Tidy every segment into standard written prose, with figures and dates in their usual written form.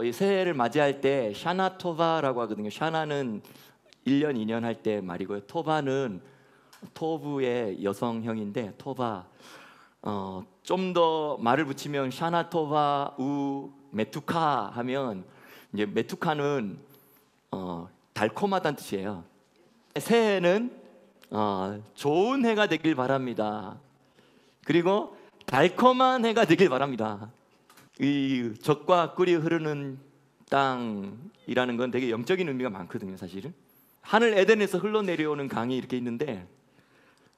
이 새해를 맞이할 때 샤나 토바라고 하거든요. 샤나는 1년, 2년 할 때 말이고요. 토바는 토부의 여성형인데 토바. 좀 더 말을 붙이면 샤나 토바 우 메투카 하면 이제 메투카는 달콤하다는 뜻이에요. 새해는 좋은 해가 되길 바랍니다. 그리고 달콤한 해가 되길 바랍니다. 이 젖과 꿀이 흐르는 땅이라는 건 되게 영적인 의미가 많거든요. 사실은 하늘 에덴에서 흘러내려오는 강이 이렇게 있는데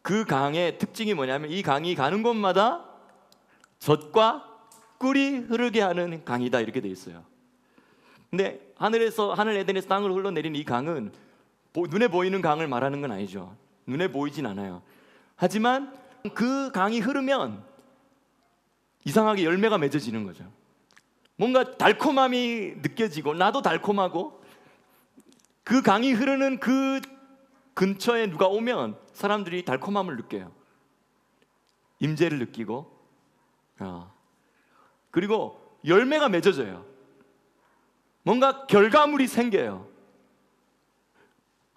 그 강의 특징이 뭐냐면 이 강이 가는 곳마다 젖과 꿀이 흐르게 하는 강이다 이렇게 돼 있어요. 근데 하늘 에덴에서 땅으로 흘러내린 이 강은 눈에 보이는 강을 말하는 건 아니죠. 눈에 보이진 않아요. 하지만 그 강이 흐르면 이상하게 열매가 맺어지는 거죠. 뭔가 달콤함이 느껴지고 나도 달콤하고 그 강이 흐르는 그 근처에 누가 오면 사람들이 달콤함을 느껴요. 임재를 느끼고 그리고 열매가 맺어져요. 뭔가 결과물이 생겨요.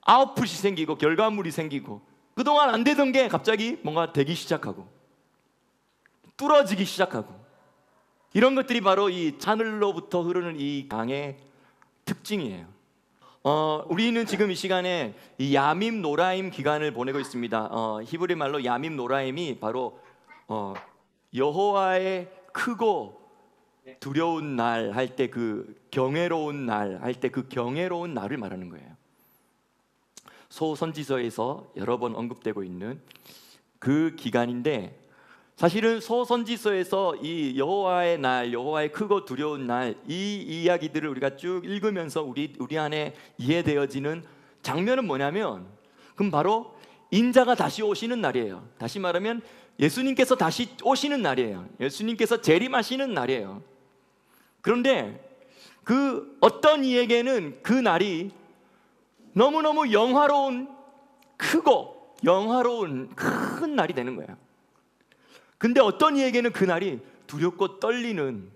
아웃풋이 생기고 결과물이 생기고 그동안 안 되던 게 갑자기 뭔가 되기 시작하고 뚫어지기 시작하고 이런 것들이 바로 이 하늘로부터 흐르는 이 강의 특징이에요. 우리는 지금 이 시간에 이 야밈 노라임 기간을 보내고 있습니다. 히브리 말로 야밈 노라임이 바로 여호와의 크고 두려운 날 할 때 그 경외로운 날 할 때 그 경외로운 날을 말하는 거예요. 소선지서에서 여러 번 언급되고 있는 그 기간인데 사실은 소선지서에서 이 여호와의 날, 여호와의 크고 두려운 날 이 이야기들을 우리가 쭉 읽으면서 우리 안에 이해되어지는 장면은 뭐냐면 그럼 바로 인자가 다시 오시는 날이에요. 다시 말하면 예수님께서 다시 오시는 날이에요. 예수님께서 재림하시는 날이에요. 그런데 그 어떤 이에게는 그 날이 너무너무 영화로운 크고 영화로운 큰 날이 되는 거예요. 근데 어떤 이에게는 그 날이 두렵고 떨리는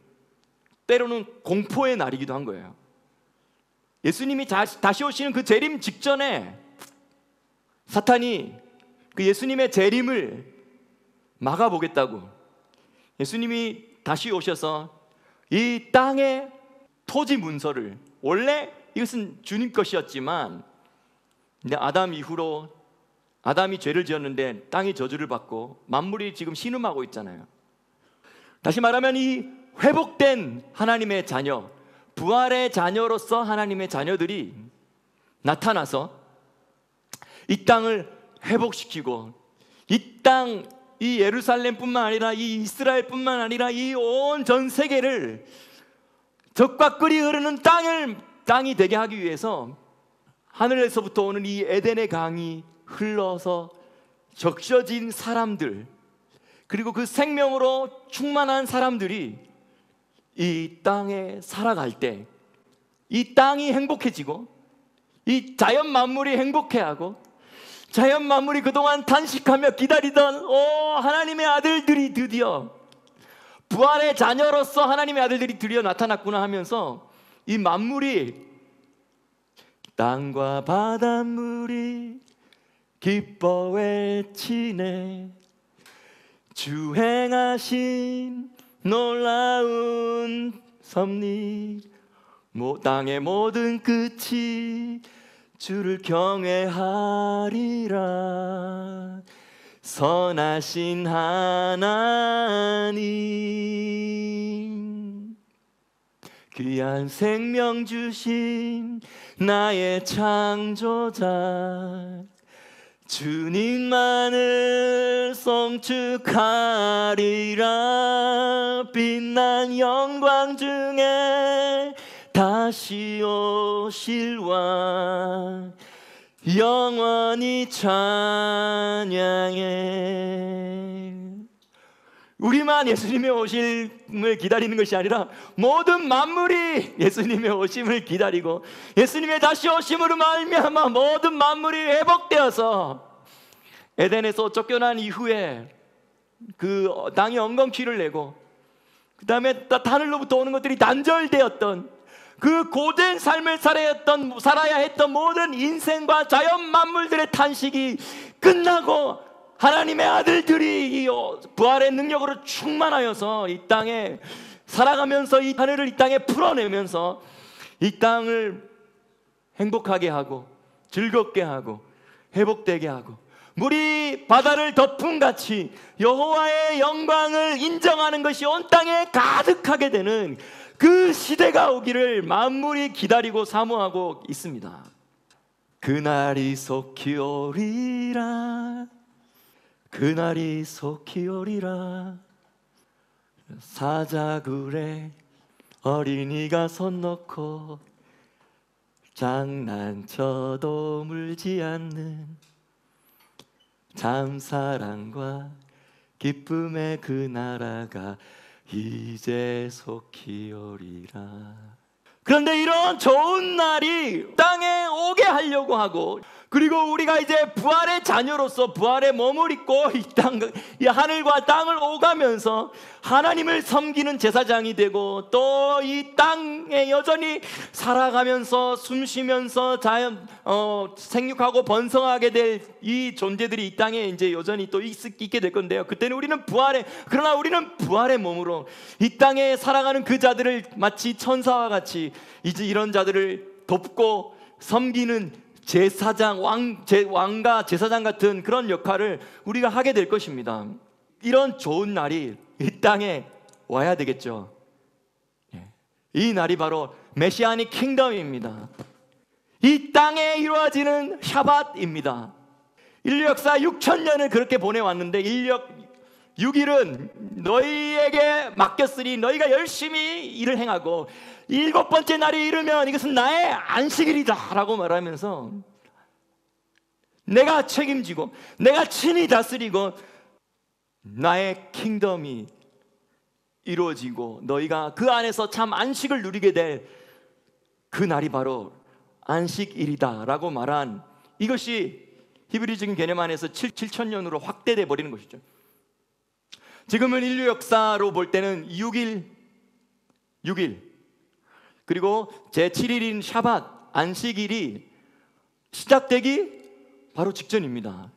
때로는 공포의 날이기도 한 거예요. 예수님이 다시 오시는 그 재림 직전에 사탄이 그 예수님의 재림을 막아보겠다고 예수님이 다시 오셔서 이 땅의 토지 문서를 원래 이것은 주님 것이었지만 근데 아담 이후로 아담이 죄를 지었는데 땅이 저주를 받고 만물이 지금 신음하고 있잖아요. 다시 말하면 이 회복된 하나님의 자녀, 부활의 자녀로서 하나님의 자녀들이 나타나서 이 땅을 회복시키고 이 땅, 이 예루살렘뿐만 아니라 이 이스라엘뿐만 아니라 이 온 전 세계를 젖과 꿀이 흐르는 땅이 되게 하기 위해서 하늘에서부터 오는 이 에덴의 강이 흘러서 적셔진 사람들 그리고 그 생명으로 충만한 사람들이 이 땅에 살아갈 때 이 땅이 행복해지고 이 자연 만물이 행복해하고 자연 만물이 그동안 탄식하며 기다리던 하나님의 아들들이 드디어 부활의 자녀로서 하나님의 아들들이 드디어 나타났구나 하면서 이 만물이 땅과 바닷물이 기뻐 외치네 주 행하신 놀라운 섭리 땅의 모든 끝이 주를 경외하리라 선하신 하나님 귀한 생명 주신 나의 창조자 주님만을 송축하리라 빛난 영광 중에 다시 오실 왕 영원히 찬양해. 우리만 예수님의 오심을 기다리는 것이 아니라 모든 만물이 예수님의 오심을 기다리고 예수님의 다시 오심으로 말미암아 모든 만물이 회복되어서 에덴에서 쫓겨난 이후에 그 땅이 엉겅퀴를 내고 그 다음에 하늘로부터 오는 것들이 단절되었던 그 고된 삶을 살아야 했던 모든 인생과 자연 만물들의 탄식이 끝나고 하나님의 아들들이 이 부활의 능력으로 충만하여서 이 땅에 살아가면서 이 하늘을 이 땅에 풀어내면서 이 땅을 행복하게 하고 즐겁게 하고 회복되게 하고 물이 바다를 덮음같이 여호와의 영광을 인정하는 것이 온 땅에 가득하게 되는 그 시대가 오기를 만물이 기다리고 사모하고 있습니다. 그날이 속히 오리라, 그날이 속히 오리라. 사자굴에 어린이가 손 놓고 장난쳐도 물지 않는 참 사랑과 기쁨의 그 나라가 이제 속히 오리라. 그런데 이런 좋은 날이 땅에 오게 하려고 하고, 그리고 우리가 이제 부활의 자녀로서 부활의 몸을 입고 이 하늘과 땅을 오가면서 하나님을 섬기는 제사장이 되고 또 이 땅에 여전히 살아가면서 숨쉬면서 생육하고 번성하게 될 이 존재들이 이 땅에 이제 여전히 또 있게 될 건데요. 그때는 그러나 우리는 부활의 몸으로 이 땅에 살아가는 그 자들을 마치 천사와 같이 이제 이런 자들을 돕고 섬기는 제사장, 왕과 제사장 같은 그런 역할을 우리가 하게 될 것입니다. 이런 좋은 날이 이 땅에 와야 되겠죠. 이 날이 바로 메시아닉 킹덤입니다. 이 땅에 이루어지는 샤밧입니다. 인류 역사 6,000년을 그렇게 보내왔는데 인력 6일은 너희에게 맡겼으니 너희가 열심히 일을 행하고 7번째 날이 이르면 이것은 나의 안식일이다 라고 말하면서 내가 책임지고 내가 친히 다스리고 나의 킹덤이 이루어지고 너희가 그 안에서 참 안식을 누리게 될 그 날이 바로 안식일이다 라고 말한 이것이 히브리적인 개념 안에서 7,000년으로 확대돼 버리는 것이죠. 지금은 인류 역사로 볼 때는 6일 그리고 제7일인 샤밧 안식일이 시작되기 바로 직전입니다.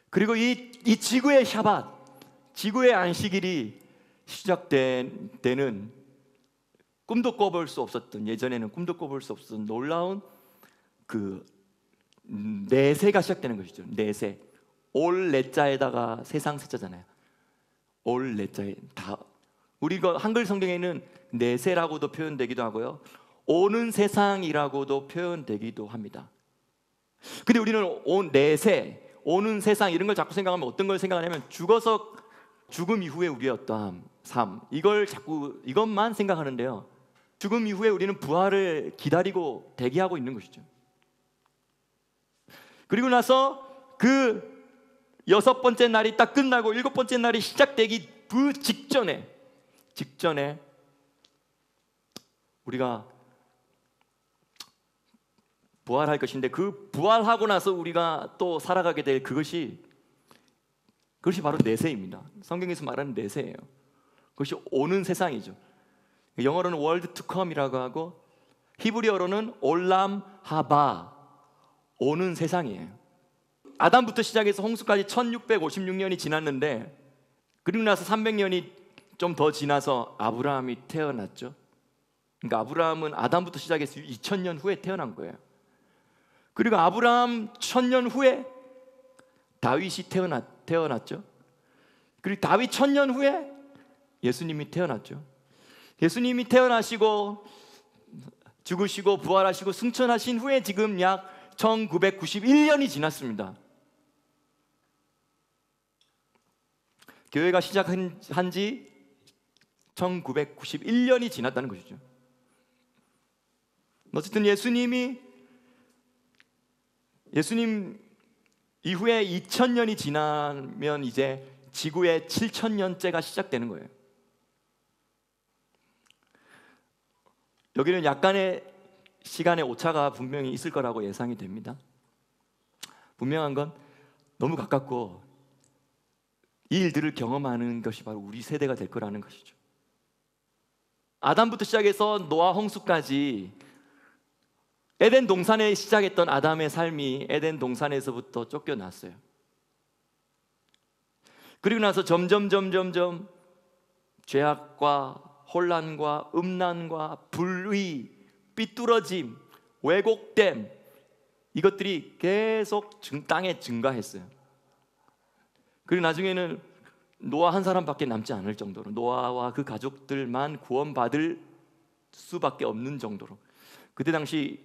그리고 이 지구의 샤밧, 지구의 안식일이 시작된 때는 꿈도 꿔볼 수 없었던, 예전에는 꿈도 꿔볼 수 없었던 놀라운 그 내세가 시작되는 것이죠. 내세. 올 내자에다가 세상 세자잖아요. 올 내자에 다 우리가 한글 성경에는 내세라고도 표현되기도 하고요, 오는 세상이라고도 표현되기도 합니다. 근데 우리는 내세, 오는 세상 이런 걸 자꾸 생각하면 어떤 걸 생각하냐면 죽음 이후에 우리의 어떠한 삶, 이것만 생각하는데요, 죽음 이후에 우리는 부활을 기다리고 대기하고 있는 것이죠. 그리고 나서 그 6번째 날이 딱 끝나고 7번째 날이 시작되기 그 직전에 우리가 부활할 것인데, 그 부활하고 나서 우리가 또 살아가게 될 그것이 바로 내세입니다. 성경에서 말하는 내세예요. 그것이 오는 세상이죠. 영어로는 world to come이라고 하고 히브리어로는 올람 하바, 오는 세상이에요. 아담부터 시작해서 홍수까지 1656년이 지났는데, 그리고 나서 300년이 좀 더 지나서 아브라함이 태어났죠. 그러니까 아브라함은 아담부터 시작해서 2000년 후에 태어난 거예요. 그리고 아브라함 1000년 후에 다윗이 태어났죠. 그리고 다윗 1000년 후에 예수님이 태어났죠. 예수님이 태어나시고 죽으시고 부활하시고 승천하신 후에 지금 약 1991년이 지났습니다. 교회가 시작한 지 1991년이 지났다는 것이죠. 어쨌든 예수님 이후에 2000년이 지나면 이제 지구의 7000년째가 시작되는 거예요. 여기는 약간의 시간의 오차가 분명히 있을 거라고 예상이 됩니다. 분명한 건 너무 가깝고 이 일들을 경험하는 것이 바로 우리 세대가 될 거라는 것이죠. 아담부터 시작해서 노아 홍수까지 에덴 동산에 시작했던 아담의 삶이 에덴 동산에서부터 쫓겨났어요. 그리고 나서 점점 죄악과 혼란과 음란과 불의, 삐뚤어짐, 왜곡됨, 이것들이 계속 땅에 증가했어요. 그리고 나중에는 노아 한 사람밖에 남지 않을 정도로, 노아와 그 가족들만 구원받을 수밖에 없는 정도로. 그때 당시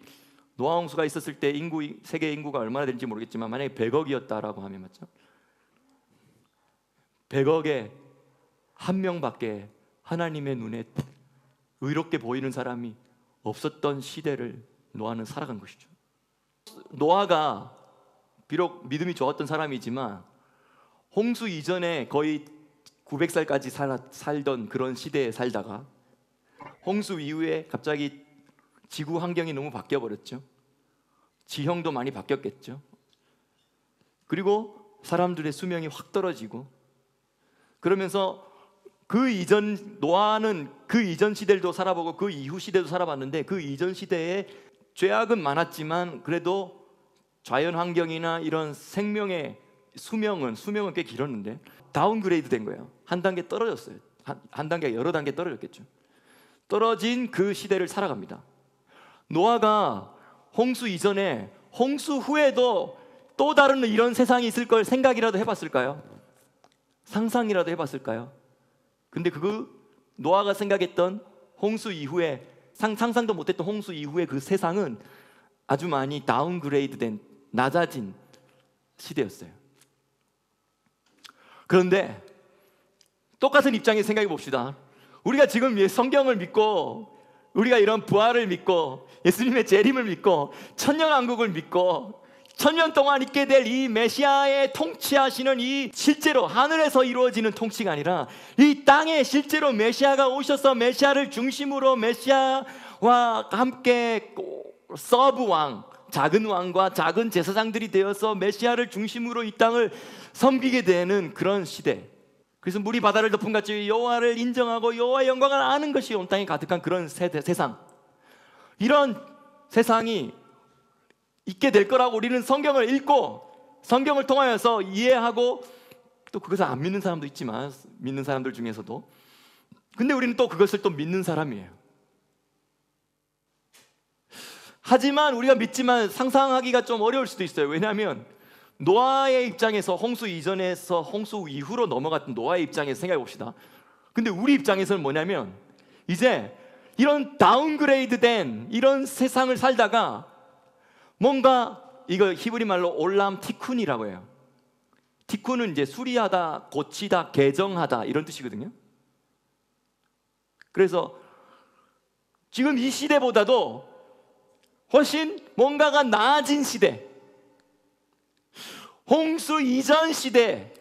노아 홍수가 있었을 때 세계 인구가 얼마나 되는지 모르겠지만 만약에 100억이었다라고 하면 맞죠? 100억에 한 명밖에 하나님의 눈에 의롭게 보이는 사람이 없었던 시대를 노아는 살아간 것이죠. 노아가 비록 믿음이 좋았던 사람이지만 홍수 이전에 거의 900살까지 살던 그런 시대에 살다가 홍수 이후에 갑자기 지구 환경이 너무 바뀌어버렸죠. 지형도 많이 바뀌었겠죠. 그리고 사람들의 수명이 확 떨어지고, 그러면서 노아는 그 이전 시대도 살아보고 그 이후 시대도 살아봤는데, 그 이전 시대에 죄악은 많았지만 그래도 자연 환경이나 이런 생명의 수명은 꽤 길었는데 다운그레이드 된 거예요. 한 단계 떨어졌어요. 한 단계, 여러 단계 떨어졌겠죠. 떨어진 그 시대를 살아갑니다. 노아가 홍수 이전에, 홍수 후에도 또 다른 이런 세상이 있을 걸 생각이라도 해봤을까요? 상상이라도 해봤을까요? 근데 노아가 생각했던 홍수 이후에, 상상도 못했던 홍수 이후에 그 세상은 아주 많이 다운그레이드된, 낮아진 시대였어요. 그런데 똑같은 입장에 생각해 봅시다. 우리가 지금 성경을 믿고, 우리가 이런 부활을 믿고, 예수님의 재림을 믿고, 천년왕국을 믿고, 천년 동안 있게 될 이 메시아의 통치하시는 이 실제로 하늘에서 이루어지는 통치가 아니라 이 땅에 실제로 메시아가 오셔서 메시아를 중심으로 메시아와 함께 서브 왕, 작은 왕과 작은 제사장들이 되어서 메시아를 중심으로 이 땅을 섬기게 되는 그런 시대. 그래서 물이 바다를 덮음같이 여호와를 인정하고 여호와의 영광을 아는 것이 온 땅에 가득한 그런 세상, 이런 세상이 있게 될 거라고 우리는 성경을 읽고 성경을 통하여서 이해하고, 또 그것을 안 믿는 사람도 있지만, 믿는 사람들 중에서도, 근데 우리는 또 그것을 또 믿는 사람이에요. 하지만 우리가 믿지만 상상하기가 좀 어려울 수도 있어요. 왜냐하면 노아의 입장에서, 홍수 이전에서 홍수 이후로 넘어갔던 노아의 입장에서 생각해 봅시다. 근데 우리 입장에서는 뭐냐면, 이제 이런 다운그레이드된 이런 세상을 살다가 뭔가, 이거 히브리 말로 올람 티쿤이라고 해요. 티쿤은 이제 수리하다, 고치다, 개정하다 이런 뜻이거든요. 그래서 지금 이 시대보다도 훨씬 뭔가가 나아진 시대, 홍수 이전 시대.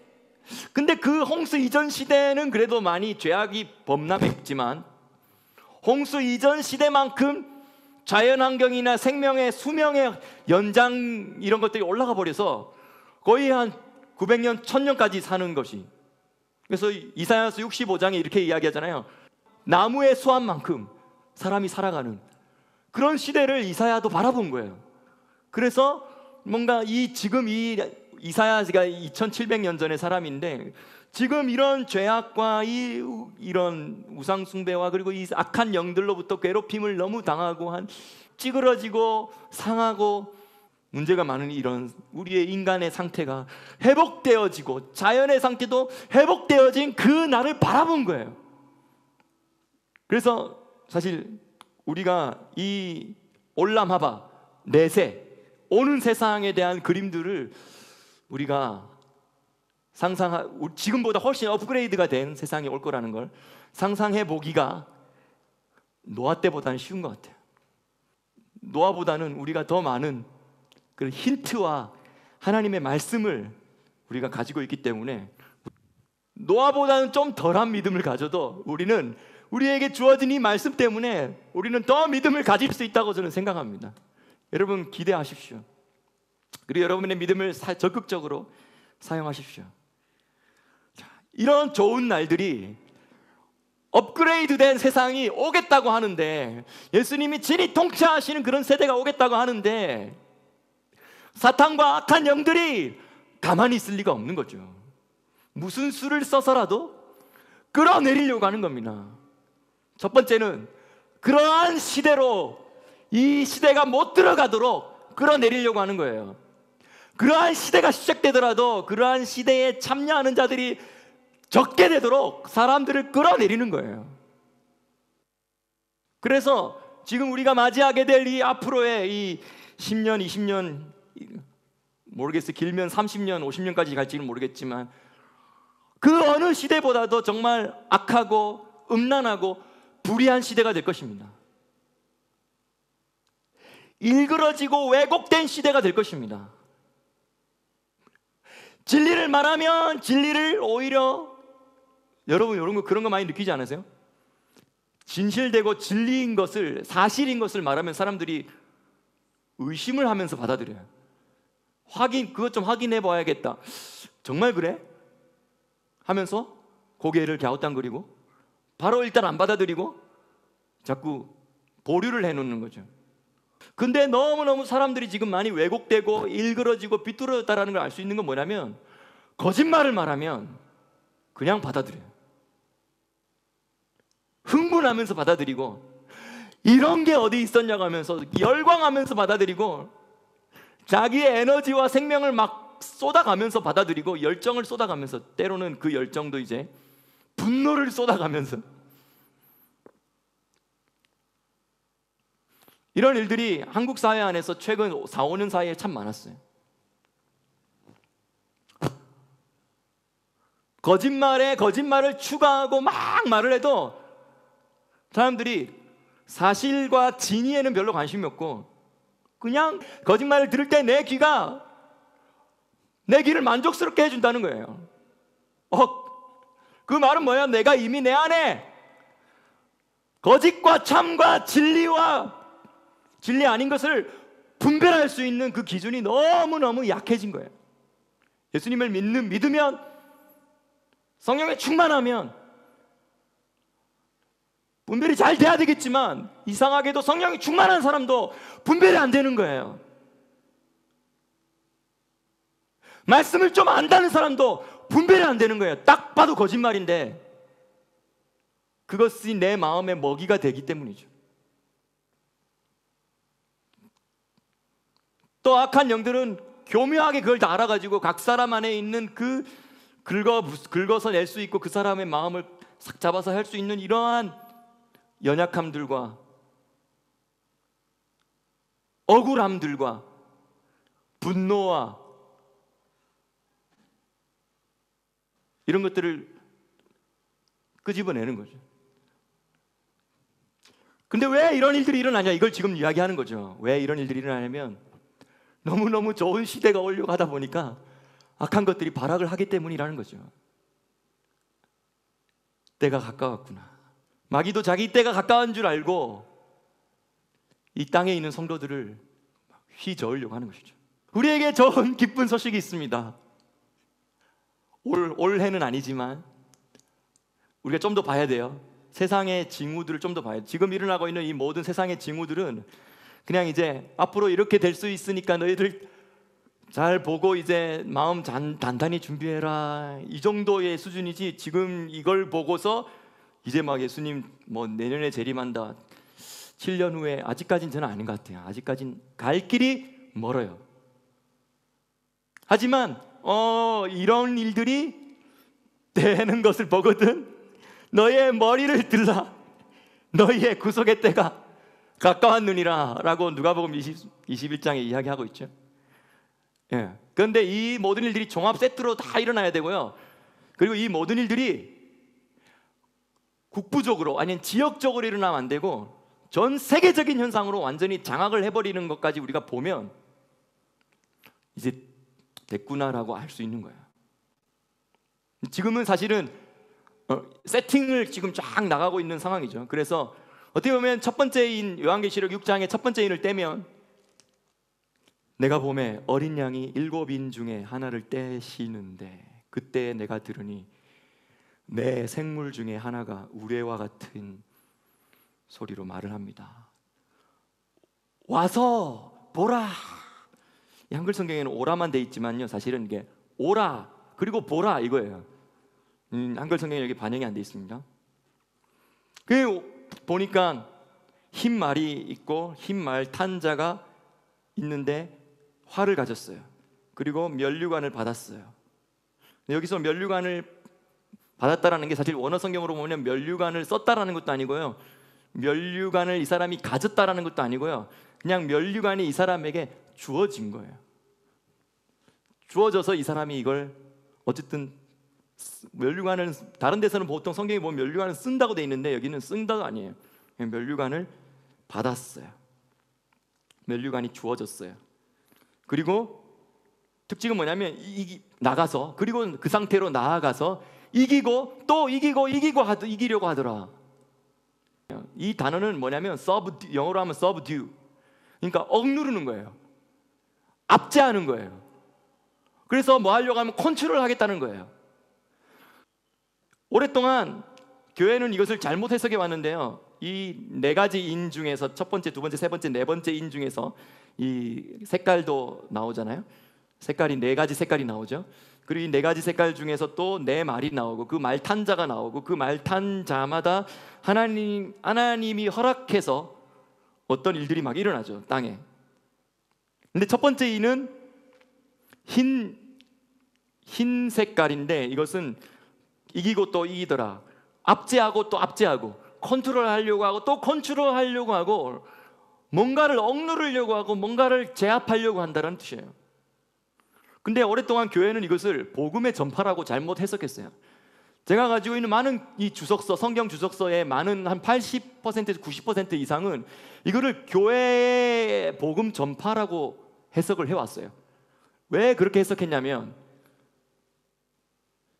근데 그 홍수 이전 시대는 그래도 많이 죄악이 범람했지만, 홍수 이전 시대만큼 자연환경이나 생명의 수명의 연장 이런 것들이 올라가 버려서 거의 한 900년, 1000년까지 사는 것이. 그래서 이사야서 65장에 이렇게 이야기하잖아요. 나무의 수한만큼 사람이 살아가는 그런 시대를 이사야도 바라본 거예요. 그래서 뭔가 지금 이사야가 2700년 전의 사람인데, 지금 이런 죄악과 이런 우상 숭배와 그리고 이 악한 영들로부터 괴롭힘을 너무 당하고 찌그러지고 상하고 문제가 많은 이런 우리의 인간의 상태가 회복되어지고, 자연의 상태도 회복되어진 그 날을 바라본 거예요. 그래서 사실 우리가 이 올람하바, 내세, 오는 세상에 대한 그림들을 우리가 지금보다 훨씬 업그레이드가 된 세상이 올 거라는 걸 상상해 보기가 노아 때보다는 쉬운 것 같아요. 노아보다는 우리가 더 많은 그 힌트와 하나님의 말씀을 우리가 가지고 있기 때문에, 노아보다는 좀 덜한 믿음을 가져도 우리는 우리에게 주어진 이 말씀 때문에 우리는 더 믿음을 가질 수 있다고 저는 생각합니다. 여러분 기대하십시오. 그리고 여러분의 믿음을 업그레이드된 세상이 오겠다고 하는데, 예수님이 진히 통치하시는 그런 세대가 오겠다고 하는데, 사탄과 악한 영들이 가만히 있을 리가 없는 거죠. 무슨 수를 써서라도 끌어내리려고 하는 겁니다. 첫 번째는 그러한 시대로 이 시대가 못 들어가도록 끌어내리려고 하는 거예요. 그러한 시대가 시작되더라도 그러한 시대에 참여하는 자들이 적게 되도록 사람들을 끌어내리는 거예요. 그래서 지금 우리가 맞이하게 될 이 앞으로의 이 10년, 20년, 모르겠어요. 길면 30년, 50년까지 갈지는 모르겠지만, 그 어느 시대보다도 정말 악하고 음란하고 불의한 시대가 될 것입니다. 일그러지고 왜곡된 시대가 될 것입니다. 진리를 말하면 진리를 오히려, 여러분 그런 거 많이 느끼지 않으세요? 진실되고 진리인 것을, 사실인 것을 말하면 사람들이 의심을 하면서 받아들여요. 그것 좀 확인해 봐야겠다. 정말 그래? 하면서 고개를 갸우뚱거리고 바로 일단 안 받아들이고 자꾸 보류를 해놓는 거죠. 근데 너무너무 사람들이 지금 많이 왜곡되고 일그러지고 비뚤어졌다는 걸 알 수 있는 건 뭐냐면, 거짓말을 말하면 그냥 받아들여요. 흥분하면서 받아들이고, 이런 게 어디 있었냐고 하면서 열광하면서 받아들이고, 자기의 에너지와 생명을 막 쏟아가면서 받아들이고, 열정을 쏟아가면서, 때로는 그 열정도 이제 분노를 쏟아가면서, 이런 일들이 한국 사회 안에서 최근 4, 5년 사이에 참 많았어요. 거짓말에 거짓말을 추가하고 막 말을 해도 사람들이 사실과 진위에는 별로 관심이 없고, 그냥 거짓말을 들을 때 내 귀를 만족스럽게 해준다는 거예요. 그 말은 뭐야? 내가 이미 내 안에 거짓과 참과 진리와 진리 아닌 것을 분별할 수 있는 그 기준이 너무너무 약해진 거예요. 예수님을 믿으면, 성령에 충만하면 분별이 잘 돼야 되겠지만, 이상하게도 성령이 충만한 사람도 분별이 안 되는 거예요. 말씀을 좀 안다는 사람도 분별이 안 되는 거예요. 딱 봐도 거짓말인데 그것이 내 마음의 먹이가 되기 때문이죠. 또 악한 영들은 교묘하게 그걸 다 알아가지고 각 사람 안에 있는 그 긁어서 낼 수 있고 그 사람의 마음을 싹 잡아서 할 수 있는 이러한 연약함들과 억울함들과 분노와 이런 것들을 끄집어내는 거죠. 근데 왜 이런 일들이 일어나냐, 이걸 지금 이야기하는 거죠. 왜 이런 일들이 일어나냐면, 너무너무 좋은 시대가 오려고 하다 보니까 악한 것들이 발악을 하기 때문이라는 거죠. 때가 가까웠구나. 마귀도 자기 때가 가까운 줄 알고 이 땅에 있는 성도들을 휘저으려고 하는 것이죠. 우리에게 좋은 기쁜 소식이 있습니다. 올해는 아니지만 우리가 좀 더 봐야 돼요. 세상의 징후들을 좀 더 봐야 돼요. 지금 일어나고 있는 이 모든 세상의 징후들은 그냥 이제 앞으로 이렇게 될 수 있으니까 너희들 잘 보고 이제 마음 단단히 준비해라, 이 정도의 수준이지, 지금 이걸 보고서 이제 막 예수님 뭐 내년에 재림한다, 7년 후에, 아직까지는 저는 아닌 것 같아요. 아직까지는 갈 길이 멀어요. 하지만 이런 일들이 되는 것을 보거든 너의 머리를 들라, 너희의 구속의 때가 가까웠느니라 라고 누가복음 21장에 이야기하고 있죠. 예. 그런데 이 모든 일들이 종합 세트로 다 일어나야 되고요. 그리고 이 모든 일들이 국부적으로 아니면 지역적으로 일어나면 안 되고 전 세계적인 현상으로 완전히 장악을 해버리는 것까지 우리가 보면 이제 됐구나라고 알 수 있는 거예요. 지금은 사실은 세팅을 지금 쫙 나가고 있는 상황이죠. 그래서 어떻게 보면 첫 번째인 요한계시록 6장의 첫 번째 인을 떼면, 내가 보매 어린 양이 7인 중에 하나를 떼시는데 그때 내가 들으니 내 생물 중에 하나가 우레와 같은 소리로 말을 합니다. 와서 보라. 이 한글 성경에는 오라만 돼 있지만요, 사실은 이게 오라 그리고 보라 이거예요. 한글 성경에 여기 반영이 안 돼 있습니다. 그 보니까 흰 말이 있고 흰 말 탄 자가 있는데 활을 가졌어요. 그리고 면류관을 받았어요. 여기서 면류관을 받았다라는 게 사실 원어 성경으로 보면 면류관을 썼다라는 것도 아니고요, 면류관을 이 사람이 가졌다라는 것도 아니고요, 그냥 면류관이 이 사람에게 주어진 거예요. 주어져서 이 사람이 이걸 어쨌든 면류관을, 다른 데서는 보통 성경에 보면 면류관을 쓴다고 돼 있는데 여기는 쓴다가 아니에요. 그냥 면류관을 받았어요. 면류관이 주어졌어요. 그리고 특징은 뭐냐면 나가서, 그리고 그 상태로 나아가서 이기고 또 이기려고 하더라. 이 단어는 뭐냐면 영어로 하면 subdue, 그러니까 억누르는 거예요. 압제하는 거예요. 그래서 뭐 하려고 하면 컨트롤 하겠다는 거예요. 오랫동안 교회는 이것을 잘못 해석해 왔는데요, 이 네 가지 인 중에서 첫 번째, 두 번째, 세 번째, 네 번째 인 중에서 이 색깔도 나오잖아요. 색깔이 네 가지 색깔이 나오죠. 그리고 이 네 가지 색깔 중에서 또 네 말이 나오고 그 말 탄 자가 나오고 그 말 탄 자마다 하나님이 허락해서 어떤 일들이 막 일어나죠, 땅에. 근데 첫 번째 인은 흰 색깔인데 이것은 이기고 또 이기더라, 압제하고 또 압제하고, 컨트롤하려고 하고 또 컨트롤하려고 하고, 뭔가를 억누르려고 하고 뭔가를 제압하려고 한다는 뜻이에요. 근데 오랫동안 교회는 이것을 복음의 전파라고 잘못 해석했어요. 제가 가지고 있는 많은 이 주석서, 성경 주석서의 많은 한 80%에서 90% 이상은 이거를 교회의 복음 전파라고 해석을 해왔어요. 왜 그렇게 해석했냐면,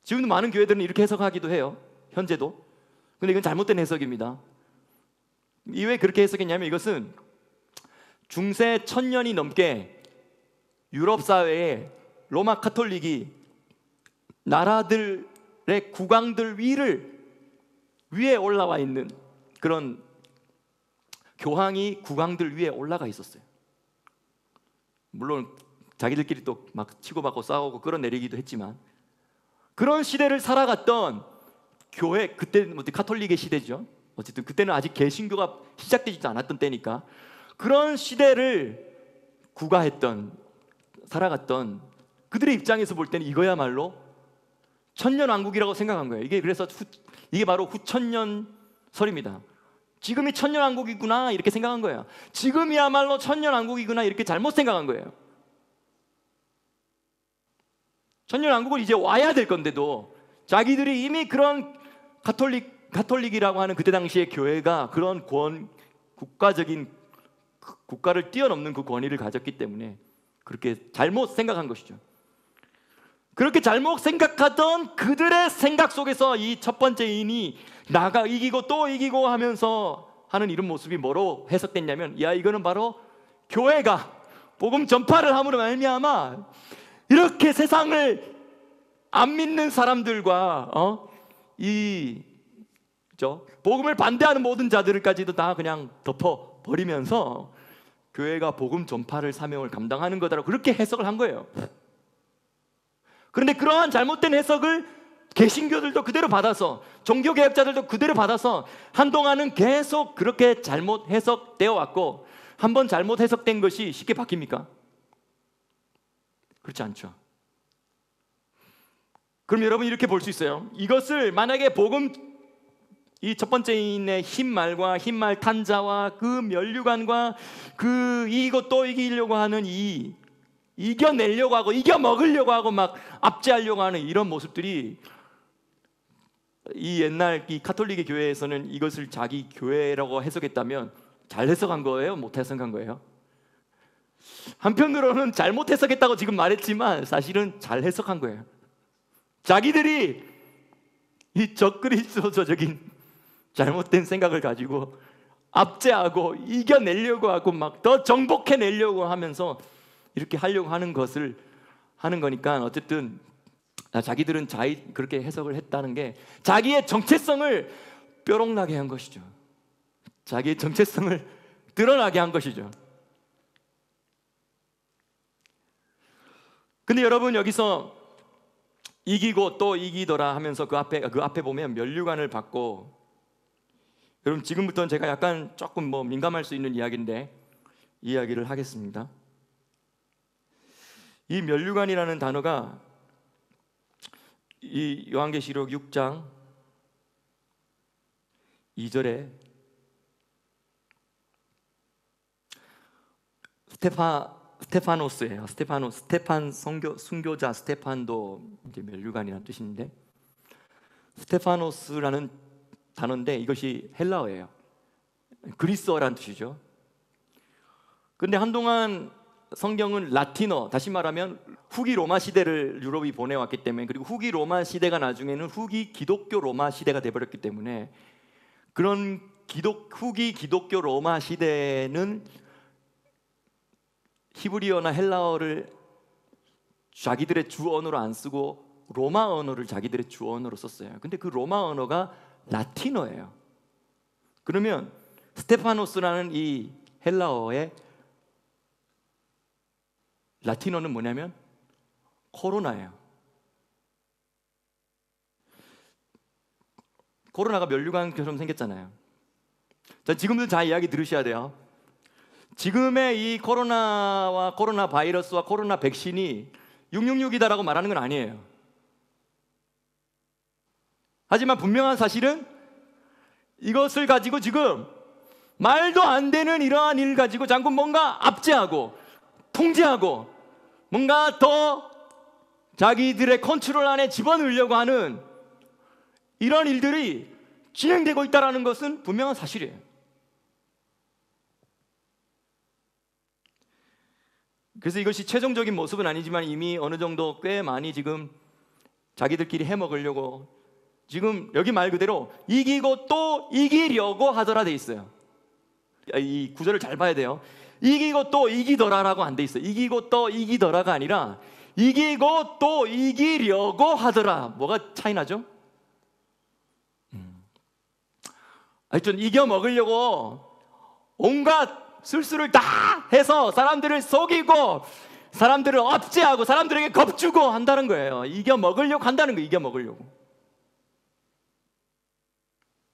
지금도 많은 교회들은 이렇게 해석하기도 해요, 현재도. 근데 이건 잘못된 해석입니다. 왜 그렇게 해석했냐면, 이것은 중세 1000년이 넘게 유럽 사회에 로마 카톨릭이 나라들의 국왕들 위에 올라와 있는 그런 교황이 국왕들 위에 올라가 있었어요. 물론 자기들끼리 또 막 치고받고 싸우고 그런 내리기도 했지만, 그런 시대를 살아갔던 교회, 그때는 카톨릭의 시대죠. 어쨌든 그때는 아직 개신교가 시작되지 않았던 때니까 그런 시대를 살아갔던 그들의 입장에서 볼 때는 이거야말로 천년왕국이라고 생각한 거예요. 그래서 이게 바로 후천년설입니다. 지금이 천년왕국이구나 이렇게 생각한 거예요. 지금이야말로 천년왕국이구나 이렇게 잘못 생각한 거예요. 천년왕국은 이제 와야 될 건데도 자기들이 이미 그런 카톨릭이라고 하는 그때 당시의 교회가 그런 국가를 뛰어넘는 그 권위를 가졌기 때문에 그렇게 잘못 생각한 것이죠. 그렇게 잘못 생각하던 그들의 생각 속에서 이 첫 번째 인이 이기고 또 이기고 하면서 하는 이런 모습이 뭐로 해석됐냐면, 이거는 바로 교회가 복음 전파를 함으로 말미암아 이렇게 세상을 안 믿는 사람들과 복음을 반대하는 모든 자들까지도 다 그냥 덮어버리면서 교회가 복음 전파를 사명을 감당하는 거다라고 그렇게 해석을 한 거예요. 그런데 그러한 잘못된 해석을 개신교들도 그대로 받아서, 종교개혁자들도 그대로 받아서 한동안은 계속 그렇게 잘못 해석되어 왔고, 한번 잘못 해석된 것이 쉽게 바뀝니까? 그렇지 않죠. 그럼 여러분 이렇게 볼 수 있어요. 이것을 만약에 이 첫 번째 인의 흰 말과 흰 말 탄 자와 그 면류관과 그 이기고 또 이기려고 하는 이겨내려고 하고 이겨먹으려고 하고 막 압제하려고 하는 이런 모습들이, 이 옛날 이 카톨릭의 교회에서는 이것을 자기 교회라고 해석했다면 잘 해석한 거예요? 못 해석한 거예요? 한편으로는 잘못 해석했다고 지금 말했지만 사실은 잘 해석한 거예요. 자기들이 이 적그리스도적인 잘못된 생각을 가지고 압제하고 이겨내려고 하고 막 더 정복해내려고 하면서 이렇게 하려고 하는 것을 하는 거니까, 어쨌든 자기들은 그렇게 해석을 했다는 게 자기의 정체성을 뾰록나게 한 것이죠. 자기의 정체성을 드러나게 한 것이죠. 근데 여러분, 여기서 이기고 또 이기더라 하면서 그 앞에 보면 면류관을 받고, 여러분 지금부터는 제가 약간 조금 민감할 수 있는 이야기인데 이야기를 하겠습니다. 이 면류관이라는 단어가 이 요한계시록 6장 2절에 스테파노스예요. 스테판 순교자 스테판도 이제 면류관이라는 뜻인데, 스테파노스라는 단어인데 이것이 헬라어예요. 그리스어라는 뜻이죠. 근데 한동안 성경은 라틴어, 다시 말하면 후기 로마 시대를 유럽이 보내왔기 때문에, 그리고 후기 로마 시대가 나중에는 후기 기독교 로마 시대가 돼버렸기 때문에, 그런 후기 기독교 로마 시대는 히브리어나 헬라어를 자기들의 주 언어로 안 쓰고 로마 언어를 자기들의 주 언어로 썼어요. 근데 그 로마 언어가 라틴어예요. 그러면 스테파노스라는 이 헬라어의 라틴어는 뭐냐면 코로나예요. 코로나가 면류관처럼 생겼잖아요. 자, 지금도 잘 이야기 들으셔야 돼요. 지금의 이 코로나와 코로나 바이러스와 코로나 백신이 666이다라고 말하는 건 아니에요. 하지만 분명한 사실은 이것을 가지고 지금 말도 안 되는 이러한 일 가지고 자꾸 뭔가 압제하고 통제하고 뭔가 더 자기들의 컨트롤 안에 집어넣으려고 하는 이런 일들이 진행되고 있다는 것은 분명한 사실이에요. 그래서 이것이 최종적인 모습은 아니지만 이미 어느 정도 꽤 많이 지금 자기들끼리 해먹으려고, 지금 여기 말 그대로 이기고 또 이기려고 하더라 돼 있어요. 이 구절을 잘 봐야 돼요. 이기고 또 이기더라라고 안 돼 있어요. 이기고 또 이기더라가 아니라 이기고 또 이기려고 하더라. 뭐가 차이 나죠? 하여튼 이겨 먹으려고 온갖 술수를 다 해서 사람들을 속이고 사람들을 압제하고 사람들에게 겁주고 한다는 거예요. 이겨 먹으려고 한다는 거예요. 이겨 먹으려고.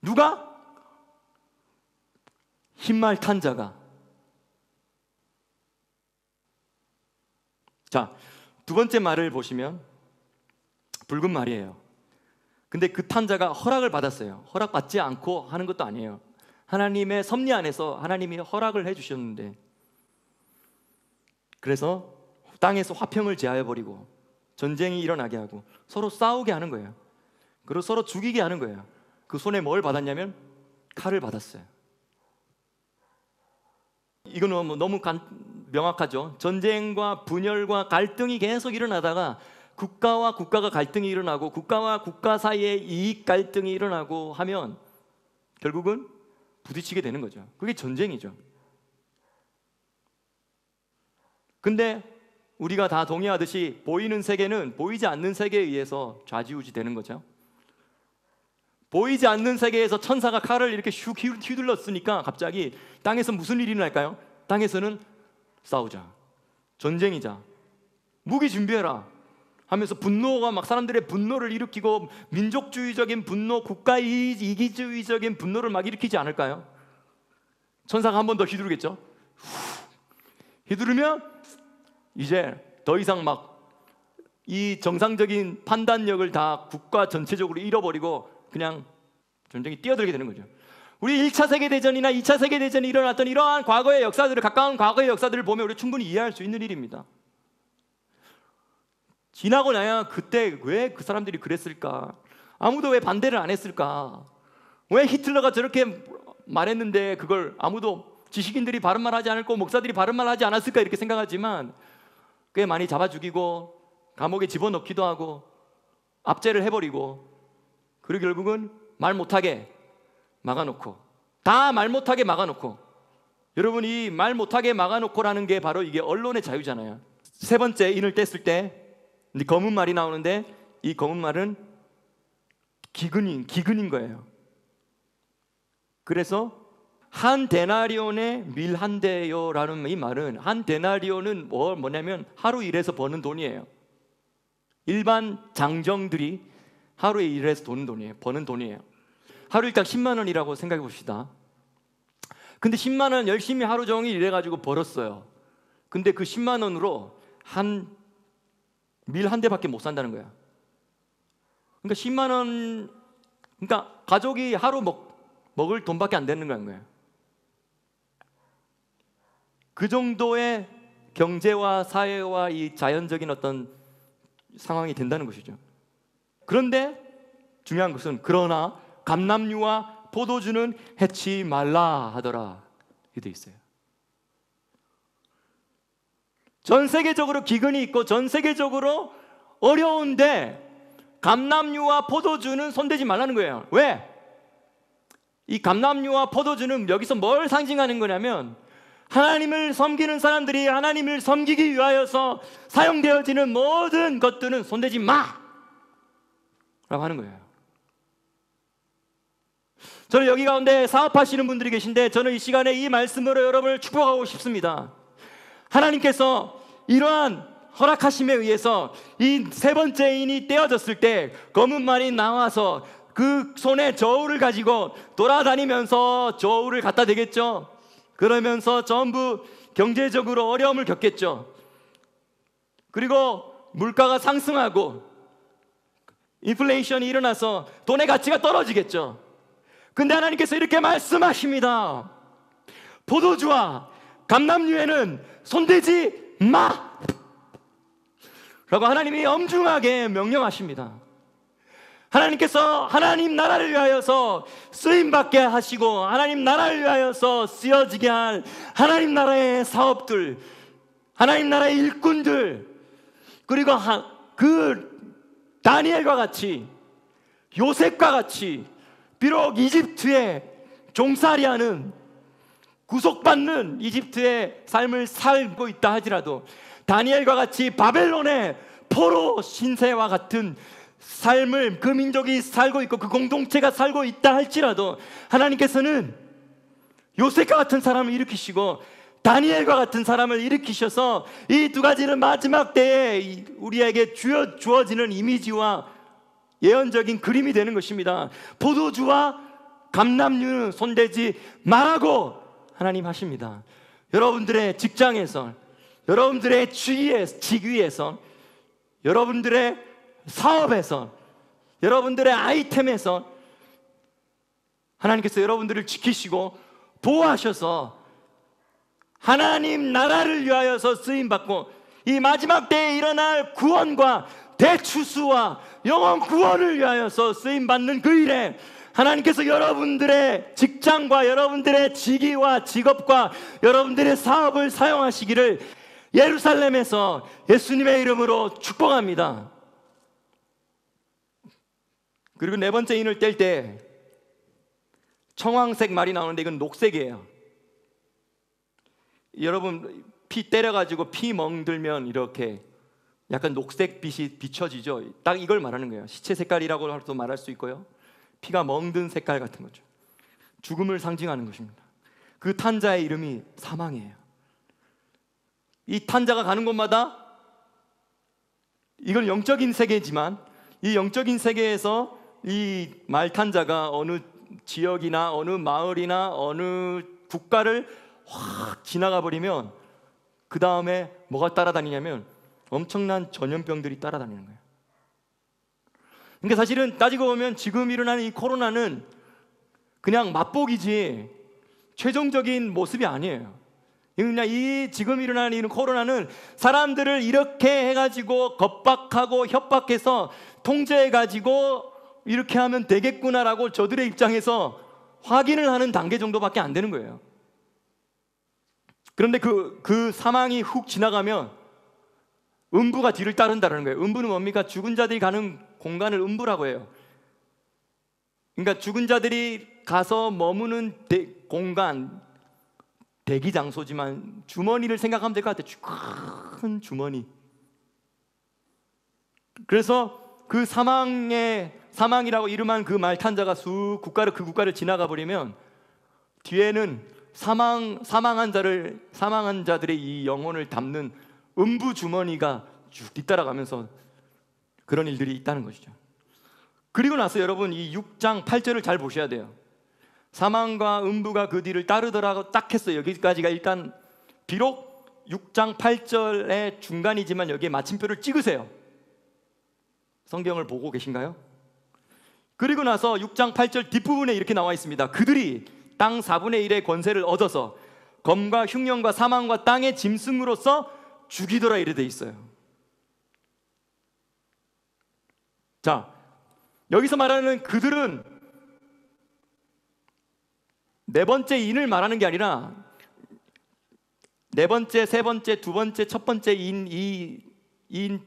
누가? 흰말 탄 자가. 자, 두 번째 말을 보시면 붉은 말이에요. 근데 그 탄 자가 허락을 받았어요. 허락받지 않고 하는 것도 아니에요. 하나님의 섭리 안에서 하나님이 허락을 해주셨는데, 그래서 땅에서 화평을 제하여버리고 전쟁이 일어나게 하고 서로 싸우게 하는 거예요. 그리고 서로 죽이게 하는 거예요. 그 손에 뭘 받았냐면 칼을 받았어요. 이거는 너무 명확하죠. 전쟁과 분열과 갈등이 계속 일어나다가 국가와 국가가 갈등이 일어나고 국가와 국가 사이에 이익 갈등이 일어나고 하면 결국은 부딪히게 되는 거죠. 그게 전쟁이죠. 근데 우리가 다 동의하듯이 보이는 세계는 보이지 않는 세계에 의해서 좌지우지 되는 거죠. 보이지 않는 세계에서 천사가 칼을 이렇게 슉 휘둘렀으니까 갑자기 땅에서 무슨 일이 일어날까요? 땅에서는 싸우자, 전쟁이자, 무기 준비해라 하면서 분노가 막 사람들의 분노를 일으키고 민족주의적인 분노, 국가 이기주의적인 분노를 막 일으키지 않을까요? 천사가 한 번 더 휘두르겠죠. 휘두르면 이제 더 이상 막 이 정상적인 판단력을 다 국가 전체적으로 잃어버리고 그냥 전쟁이 뛰어들게 되는 거죠. 우리 1차 세계대전이나 2차 세계대전이 일어났던 이러한 과거의 역사들을, 가까운 과거의 역사들을 보면 우리 충분히 이해할 수 있는 일입니다. 지나고 나야 그때 왜 그 사람들이 그랬을까? 아무도 왜 반대를 안 했을까? 왜 히틀러가 저렇게 말했는데 그걸 아무도 지식인들이 바른 말 하지 않았고 목사들이 바른 말 하지 않았을까? 이렇게 생각하지만 꽤 많이 잡아 죽이고 감옥에 집어넣기도 하고 압제를 해버리고, 그리고 결국은 말 못하게 막아놓고, 다 말 못하게 막아놓고, 여러분이 말 못하게 막아놓고라는 게 바로 이게 언론의 자유잖아요. 세 번째 인을 뗐을 때 검은 말이 나오는데 이 검은 말은 기근인 거예요. 그래서 한 데나리온에 밀 한 대요라는 이 말은, 한 데나리온은 뭐냐면 하루 일해서 버는 돈이에요. 일반 장정들이 하루에 일해서 버는 돈이에요. 하루 일당 10만 원이라고 생각해 봅시다. 근데 10만 원 열심히 하루 종일 일해가지고 벌었어요. 근데 그 10만 원으로 밀 한 대밖에 못 산다는 거야. 그러니까 10만 원, 그러니까 가족이 하루 먹을 돈밖에 안 되는 거예요. 그 정도의 경제와 사회와 이 자연적인 어떤 상황이 된다는 것이죠. 그런데 중요한 것은, 그러나 감람류와 포도주는 해치 말라 하더라, 이렇게 돼 있어요. 전 세계적으로 기근이 있고 전 세계적으로 어려운데 감람류와 포도주는 손대지 말라는 거예요. 왜? 이 감람류와 포도주는 여기서 뭘 상징하는 거냐면, 하나님을 섬기는 사람들이 하나님을 섬기기 위하여서 사용되어지는 모든 것들은 손대지 마! 라고 하는 거예요. 저는 여기 가운데 사업하시는 분들이 계신데, 저는 이 시간에 이 말씀으로 여러분을 축복하고 싶습니다. 하나님께서 이러한 허락하심에 의해서 이 세 번째 인이 떼어졌을 때 검은 말이 나와서 그 손에 저울을 가지고 돌아다니면서 저울을 갖다 대겠죠. 그러면서 전부 경제적으로 어려움을 겪겠죠. 그리고 물가가 상승하고 인플레이션이 일어나서 돈의 가치가 떨어지겠죠. 근데 하나님께서 이렇게 말씀하십니다. 포도주와 감람류에는 손대지 마! 라고 하나님이 엄중하게 명령하십니다. 하나님께서 하나님 나라를 위하여서 쓰임받게 하시고 하나님 나라를 위하여서 쓰여지게 할 하나님 나라의 사업들, 하나님 나라의 일꾼들, 그리고 그 다니엘과 같이, 요셉과 같이, 비록 이집트에 종살이하는, 구속받는 이집트의 삶을 살고 있다 하지라도, 다니엘과 같이 바벨론의 포로 신세와 같은 삶을 그 민족이 살고 있고 그 공동체가 살고 있다 할지라도, 하나님께서는 요셉과 같은 사람을 일으키시고 다니엘과 같은 사람을 일으키셔서 이 두 가지는 마지막 때에 우리에게 주어지는 이미지와 예언적인 그림이 되는 것입니다. 포도주와 감람류는 손대지 말라고 하나님 하십니다. 여러분들의 직장에서, 여러분들의 직위에서, 여러분들의 사업에서, 여러분들의 아이템에서 하나님께서 여러분들을 지키시고 보호하셔서 하나님 나라를 위하여서 쓰임받고 이 마지막 때에 일어날 구원과 대추수와 영원 구원을 위하여서 쓰임받는 그 일에 하나님께서 여러분들의 직장과 여러분들의 직위와 직업과 여러분들의 사업을 사용하시기를 예루살렘에서 예수님의 이름으로 축복합니다. 그리고 네 번째 인을 뗄 때 청황색 말이 나오는데 이건 녹색이에요. 여러분 피 때려가지고 피 멍들면 이렇게 약간 녹색 빛이 비춰지죠. 딱 이걸 말하는 거예요. 시체 색깔이라고도 말할 수 있고요, 피가 멍든 색깔 같은 거죠. 죽음을 상징하는 것입니다. 그 탄자의 이름이 사망이에요. 이 탄자가 가는 곳마다, 이건 영적인 세계지만 이 영적인 세계에서 이 말탄자가 어느 지역이나 어느 마을이나 어느 국가를 확 지나가 버리면 그 다음에 뭐가 따라다니냐면 엄청난 전염병들이 따라다니는 거예요. 그러니까 사실은 따지고 보면 지금 일어나는 이 코로나는 그냥 맛보기지 최종적인 모습이 아니에요. 그냥 이 지금 일어나는 이 코로나는 사람들을 이렇게 해가지고 겁박하고 협박해서 통제해가지고 이렇게 하면 되겠구나라고 저들의 입장에서 확인을 하는 단계 정도밖에 안 되는 거예요. 그런데 그 사망이 훅 지나가면 음부가 뒤를 따른다는 거예요. 음부는 뭡니까? 죽은 자들이 가는 공간을 음부라고 해요. 그러니까 죽은 자들이 가서 머무는 공간, 대기 장소지만 주머니를 생각하면 될 것 같아요. 큰 주머니. 그래서 그 사망이라고 이름한 그 말 탄 자가 그 국가를 지나가 버리면 뒤에는 사망한 자들의 이 영혼을 담는 음부 주머니가 쭉 뒤따라가면서 그런 일들이 있다는 것이죠. 그리고 나서 여러분 이 6장 8절을 잘 보셔야 돼요. 사망과 음부가 그 뒤를 따르더라고 딱 했어요. 여기까지가 일단 비록 6장 8절의 중간이지만 여기에 마침표를 찍으세요. 성경을 보고 계신가요? 그리고 나서 6장 8절 뒷부분에 이렇게 나와 있습니다. 그들이 땅 4분의 1의 권세를 얻어서 검과 흉년과 사망과 땅의 짐승으로서 죽이더라 이래 돼 있어요. 자, 여기서 말하는 그들은 네 번째 인을 말하는 게 아니라 네 번째, 세 번째, 두 번째, 첫 번째 인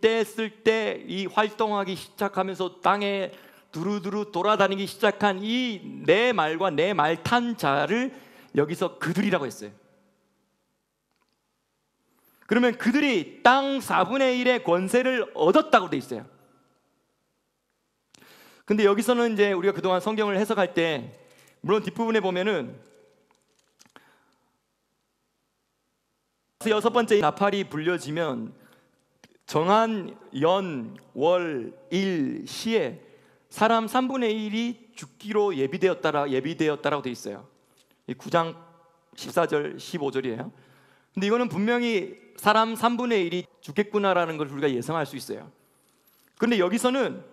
뗐을 때 이 활동하기 시작하면서 땅에 두루두루 돌아다니기 시작한 이 네 말과 네 말 탄 자를 여기서 그들이라고 했어요. 그러면 그들이 땅 4분의 1의 권세를 얻었다고 돼 있어요. 근데 여기서는 이제 우리가 그동안 성경을 해석할 때 물론 뒷부분에 보면은 여섯 번째 나팔이 불려지면 정한 연, 월, 일, 시에 사람 3분의 1이 죽기로 예비되었다라고 돼 있어요. 9장 14절 15절이에요. 근데 이거는 분명히 사람 3분의 1이 죽겠구나라는 걸 우리가 예상할 수 있어요. 그런데 여기서는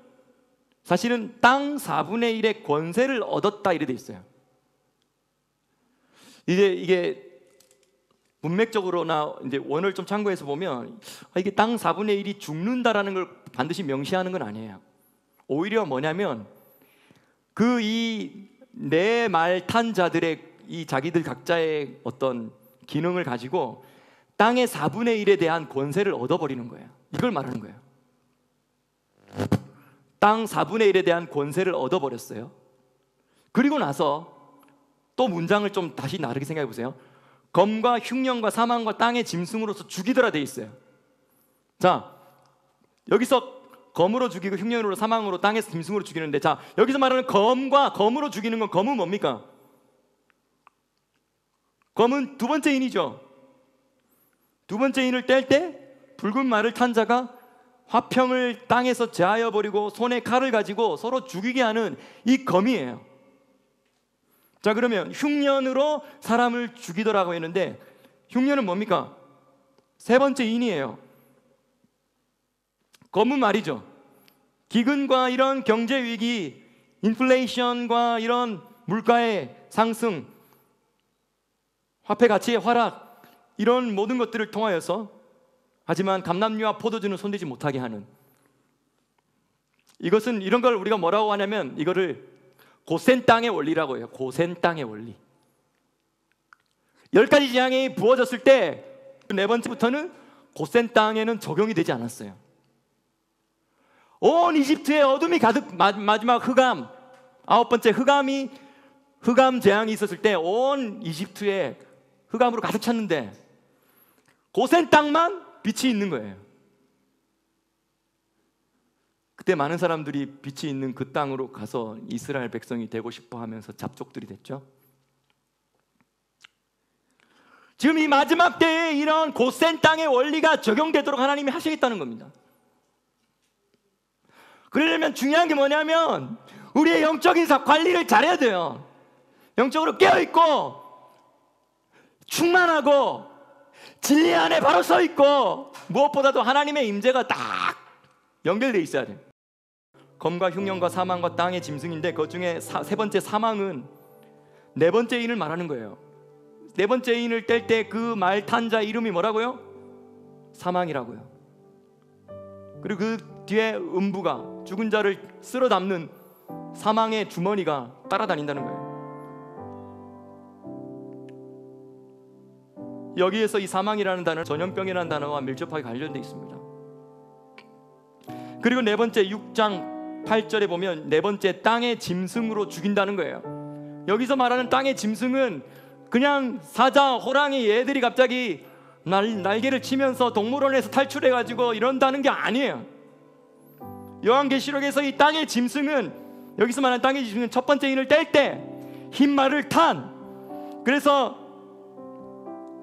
사실은 땅 4분의 1의 권세를 얻었다 이래 돼 있어요. 이게 문맥적으로나 이제 원어를 좀 참고해서 보면 이게 땅 4분의 1이 죽는다라는 걸 반드시 명시하는 건 아니에요. 오히려 뭐냐면 그 이 네 말 탄 자들의 이 자기들 각자의 어떤 기능을 가지고 땅의 4분의 1에 대한 권세를 얻어버리는 거예요. 이걸 말하는 거예요. 땅 4분의 1에 대한 권세를 얻어버렸어요. 그리고 나서 또 문장을 좀 다시 다르게 생각해 보세요. 검과 흉년과 사망과 땅의 짐승으로서 죽이더라 돼 있어요. 자, 여기서 검으로 죽이고 흉년으로 사망으로 땅의 짐승으로 죽이는데, 자, 여기서 말하는 검으로 죽이는 건 검은 뭡니까? 검은 두 번째 인이죠. 두 번째 인을 뗄 때 붉은 말을 탄 자가 화평을 땅에서 제하여 버리고 손에 칼을 가지고 서로 죽이게 하는 이 검이에요. 자, 그러면 흉년으로 사람을 죽이더라고 했는데 흉년은 뭡니까? 세 번째 인이에요. 검은 말이죠. 기근과 이런 경제 위기, 인플레이션과 이런 물가의 상승, 화폐 가치의 하락, 이런 모든 것들을 통하여서 하지만 감람류와 포도주는 손대지 못하게 하는, 이것은 이런 걸 우리가 뭐라고 하냐면 이거를 고센 땅의 원리라고 해요. 고센 땅의 원리. 10가지 재앙이 부어졌을 때 네 번째부터는 고센 땅에는 적용이 되지 않았어요. 온 이집트에 어둠이 가득, 마지막 흑암, 9번째 흑암 재앙이 있었을 때 온 이집트에 흑암으로 가득 찼는데 고센 땅만 빛이 있는 거예요. 그때 많은 사람들이 빛이 있는 그 땅으로 가서 이스라엘 백성이 되고 싶어 하면서 잡족들이 됐죠. 지금 이 마지막 때에 이런 고센 땅의 원리가 적용되도록 하나님이 하시겠다는 겁니다. 그러려면 중요한 게 뭐냐면 우리의 영적인 관리를 잘해야 돼요. 영적으로 깨어있고 충만하고 진리 안에 바로 서있고 무엇보다도 하나님의 임재가 딱 연결되어 있어야 돼요. 검과 흉년과 사망과 땅의 짐승인데 그 중에 세 번째 사망은 네 번째 인을 말하는 거예요. 네 번째 인을 뗄 때 그 말 탄 자 이름이 뭐라고요? 사망이라고요. 그리고 그 뒤에 음부가 죽은 자를 쓸어 담는 사망의 주머니가 따라다닌다는 거예요. 여기에서 이 사망이라는 단어는 전염병이라는 단어와 밀접하게 관련되어 있습니다. 그리고 네 번째 6장 8절에 보면 네 번째 땅의 짐승으로 죽인다는 거예요. 여기서 말하는 땅의 짐승은 그냥 사자, 호랑이 얘들이 갑자기 날개를 치면서 동물원에서 탈출해가지고 이런다는 게 아니에요. 요한계시록에서 이 땅의 짐승은, 여기서 말하는 땅의 짐승은 첫 번째 인을 뗄 때 흰 말을 탄, 그래서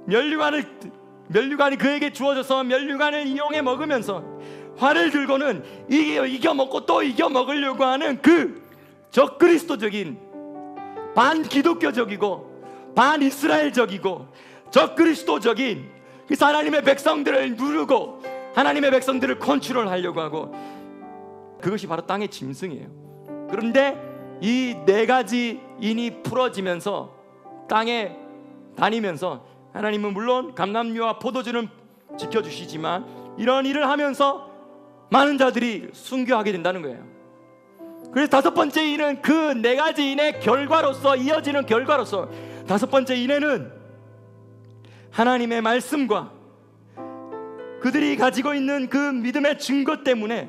면류관이 그에게 주어져서 면류관을 이용해 먹으면서 활을 들고는 이겨 먹고 또 이겨 먹으려고 하는 그 적그리스도적인, 반기독교적이고 반이스라엘적이고 적그리스도적인 그 하나님의 백성들을 누르고 하나님의 백성들을 컨트롤하려고 하고, 그것이 바로 땅의 짐승이에요. 그런데 이 네 가지 인이 풀어지면서 땅에 다니면서 하나님은 물론 감람류와 포도주는 지켜주시지만 이런 일을 하면서 많은 자들이 순교하게 된다는 거예요. 그래서 다섯 번째 인은 그 네 가지 인의 결과로서, 이어지는 결과로서, 다섯 번째 인에는 하나님의 말씀과 그들이 가지고 있는 그 믿음의 증거 때문에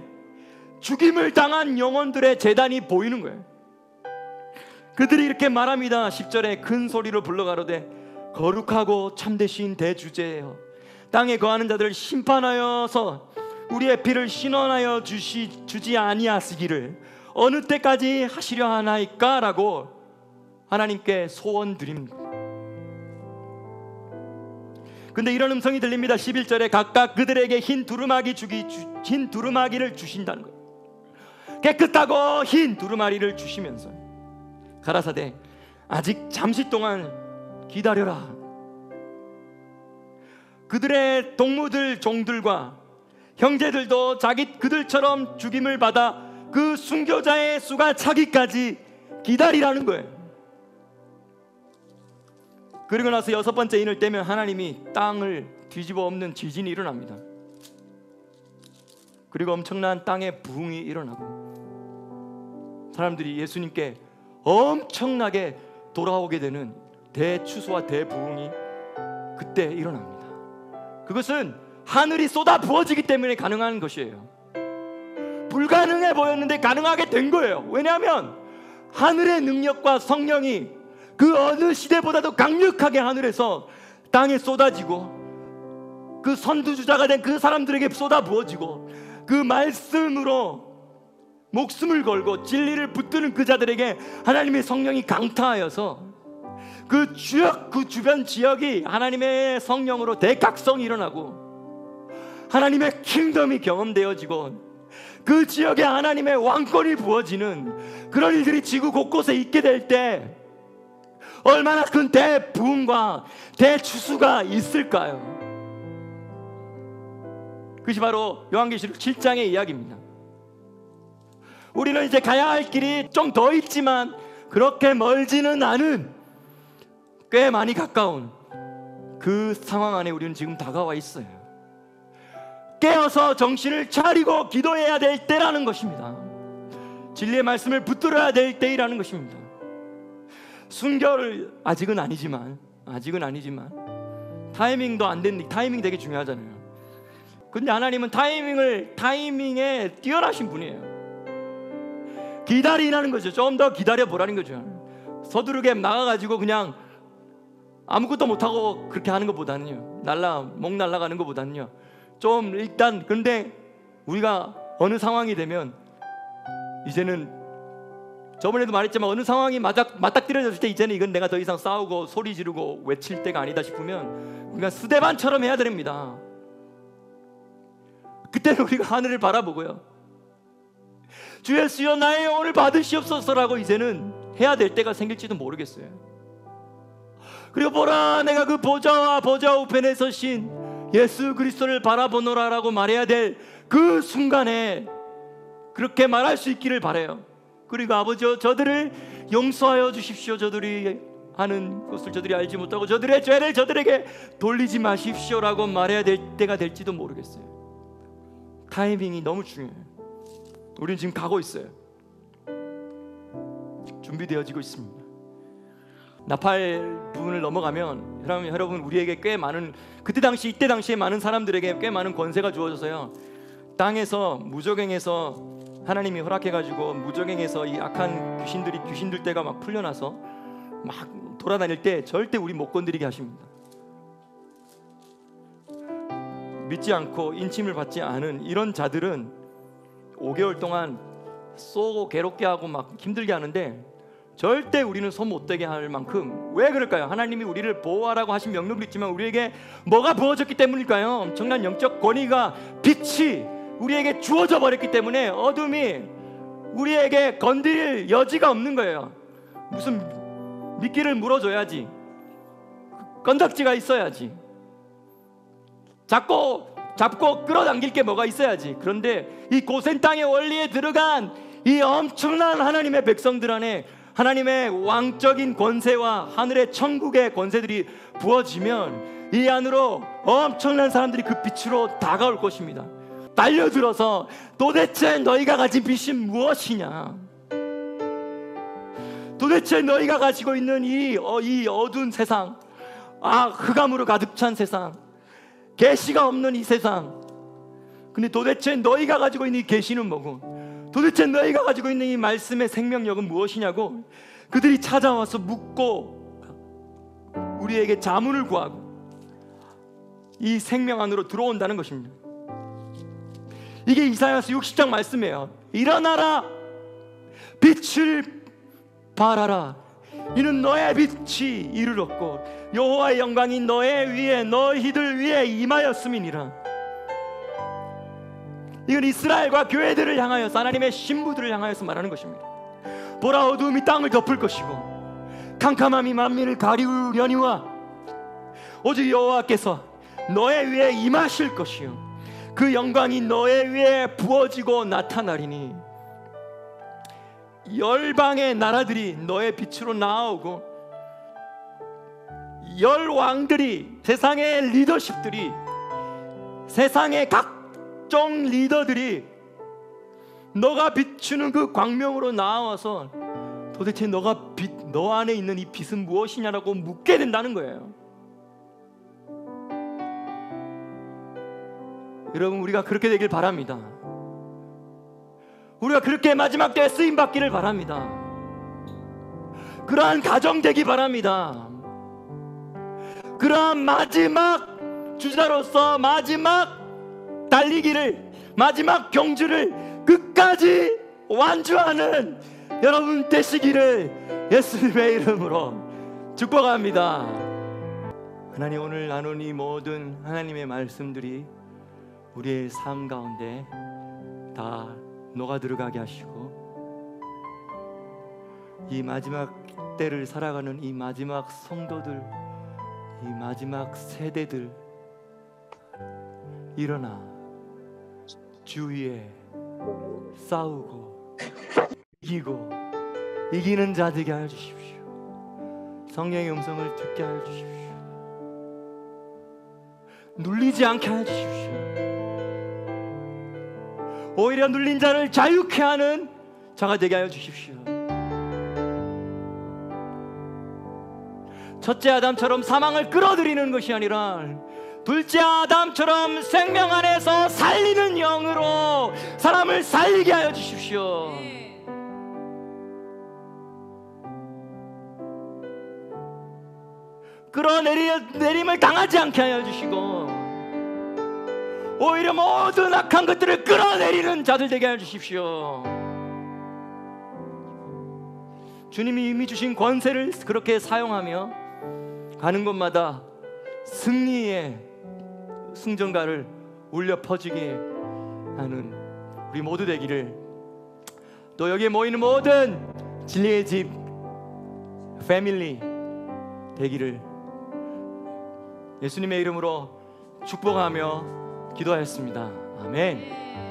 죽임을 당한 영혼들의 재단이 보이는 거예요. 그들이 이렇게 말합니다. 10절에 큰 소리로 불러가로되 거룩하고 참되신 대주제여, 땅에 거하는 자들을 심판하여서 우리의 피를 신원하여 주지 아니하시기를 어느 때까지 하시려 하나이까? 라고 하나님께 소원 드립니다. 근데 이런 음성이 들립니다. 11절에 각각 그들에게 흰 두루마기를 주신다는 거예요. 깨끗하고 흰 두루마리를 주시면서 가라사대 아직 잠시 동안 기다려라. 그들의 동무들 종들과 형제들도 그들처럼 죽임을 받아 그 순교자의 수가 차기까지 기다리라는 거예요. 그리고 나서 여섯 번째 인을 떼면 하나님이 땅을 뒤집어 엎는 지진이 일어납니다. 그리고 엄청난 땅의 부흥이 일어나고 사람들이 예수님께 엄청나게 돌아오게 되는 대추수와 대부흥이 그때 일어납니다. 그것은 하늘이 쏟아 부어지기 때문에 가능한 것이에요. 불가능해 보였는데 가능하게 된 거예요. 왜냐하면 하늘의 능력과 성령이 그 어느 시대보다도 강력하게 하늘에서 땅에 쏟아지고 그 선두주자가 된 그 사람들에게 쏟아 부어지고 그 말씀으로 목숨을 걸고 진리를 붙드는 그 자들에게 하나님의 성령이 강타하여서 그 주변 지역이 하나님의 성령으로 대각성이 일어나고 하나님의 킹덤이 경험되어지고 그 지역에 하나님의 왕권이 부어지는 그런 일들이 지구 곳곳에 있게 될 때 얼마나 큰 대부흥과 대추수가 있을까요? 그것이 바로 요한계시록 7장의 이야기입니다. 우리는 이제 가야 할 길이 좀 더 있지만 그렇게 멀지는 않은 꽤 많이 가까운 그 상황 안에 우리는 지금 다가와 있어요. 깨어서 정신을 차리고 기도해야 될 때라는 것입니다. 진리의 말씀을 붙들어야 될 때이라는 것입니다. 순교를 아직은 아니지만 타이밍도 안 된, 타이밍 되게 중요하잖아요. 근데 하나님은 타이밍에 뛰어나신 분이에요. 기다리라는 거죠. 좀 더 기다려 보라는 거죠. 서두르게 나가가지고 그냥 아무것도 못하고 그렇게 하는 것보다는요, 목 날아가는 것보다는요, 좀 일단, 근데 우리가 어느 상황이 되면 이제는 저번에도 말했지만 어느 상황이 맞닥뜨려졌을 때 이제는 이건 내가 더 이상 싸우고 소리 지르고 외칠 때가 아니다 싶으면 우리가 스데반처럼 해야 됩니다. 그때는 우리가 하늘을 바라보고요, 주 예수여 나의 영혼을 받으시옵소서라고 이제는 해야 될 때가 생길지도 모르겠어요. 그리고 보라, 내가 그 보좌와 보좌 우편에 서신 예수 그리스도를 바라보노라라고 말해야 될 그 순간에 그렇게 말할 수 있기를 바라요. 그리고 아버지여, 저들을 용서하여 주십시오. 저들이 하는 것을 저들이 알지 못하고 저들의 죄를 저들에게 돌리지 마십시오라고 말해야 될 때가 될지도 모르겠어요. 타이밍이 너무 중요해요. 우리는 지금 가고 있어요. 준비되어지고 있습니다. 나팔 부분을 넘어가면 여러분 우리에게 꽤 많은, 이때 당시에 많은 사람들에게 꽤 많은 권세가 주어져서요, 땅에서 무저갱에서 하나님이 허락해가지고 무저갱에서 이 악한 귀신들 떼가 막 풀려나서 막 돌아다닐 때 절대 우리 못 건드리게 하십니다. 믿지 않고 인침을 받지 않은 이런 자들은 5개월 동안 쏘고 괴롭게 하고 막 힘들게 하는데 절대 우리는 손 못 대게 할 만큼. 왜 그럴까요? 하나님이 우리를 보호하라고 하신 명령도 있지만 우리에게 뭐가 부어졌기 때문일까요? 엄청난 영적 권위가, 빛이 우리에게 주어져 버렸기 때문에 어둠이 우리에게 건드릴 여지가 없는 거예요. 무슨 미끼를 물어줘야지, 건덕지가 있어야지, 잡고 끌어당길 게 뭐가 있어야지. 그런데 이 고센 땅의 원리에 들어간 이 엄청난 하나님의 백성들 안에 하나님의 왕적인 권세와 하늘의 천국의 권세들이 부어지면 이 안으로 엄청난 사람들이 그 빛으로 다가올 것입니다. 달려들어서 도대체 너희가 가진 빛이 무엇이냐, 도대체 너희가 가지고 있는 이 어두운 세상, 흑암으로 가득 찬 세상, 계시가 없는 이 세상, 근데 도대체 너희가 가지고 있는 이 계시는 뭐고, 도대체 너희가 가지고 있는 이 말씀의 생명력은 무엇이냐고 그들이 찾아와서 묻고 우리에게 자문을 구하고 이 생명 안으로 들어온다는 것입니다. 이게 이사야서 60장 말씀이에요. 일어나라, 빛을 발하라. 이는 너의 빛이 이르렀고 여호와의 영광이 너희들 위에 임하였음이니라. 이건 이스라엘과 교회들을 향하여서, 하나님의 신부들을 향하여서 말하는 것입니다. 보라, 어두움이 땅을 덮을 것이고 캄캄함이 만민을 가리우려니와 오직 여호와께서 너의 위에 임하실 것이요 그 영광이 너의 위에 부어지고 나타나리니 열방의 나라들이 너의 빛으로 나오고 열 왕들이, 세상의 리더십들이, 세상의 각종 리더들이 너가 비추는 그 광명으로 나와서 도대체 너 안에 있는 이 빛은 무엇이냐라고 묻게 된다는 거예요. 여러분, 우리가 그렇게 되길 바랍니다. 우리가 그렇게 마지막 때에 쓰임 받기를 바랍니다. 그러한 가정 되기 바랍니다. 그러한 마지막 주자로서 마지막 달리기를, 마지막 경주를 끝까지 완주하는 여러분 되시기를 예수님의 이름으로 축복합니다. 하나님, 오늘 나눈 이 모든 하나님의 말씀들이 우리의 삶 가운데 다 녹아 들어가게 하시고 이 마지막 때를 살아가는 이 마지막 성도들, 이 마지막 세대들, 일어나 주위에 싸우고 이기는 자 되게 하여 주십시오. 성령의 음성을 듣게 하여 주십시오. 눌리지 않게 하여 주십시오. 오히려 눌린 자를 자유케 하는 자가 되게 하여 주십시오. 첫째 아담처럼 사망을 끌어들이는 것이 아니라 둘째 아담처럼 생명 안에서 살리는 영으로 사람을 살리게 하여 주십시오. 끌어내림을 당하지 않게 하여 주시고 오히려 모든 악한 것들을 끌어내리는 자들 되게 하여 주십시오. 주님이 이미 주신 권세를 그렇게 사용하며 가는 곳마다 승리의 승전가를 울려 퍼지게 하는 우리 모두 되기를, 또 여기에 모이는 모든 진리의 집 패밀리 되기를 예수님의 이름으로 축복하며 기도하였습니다. 아멘.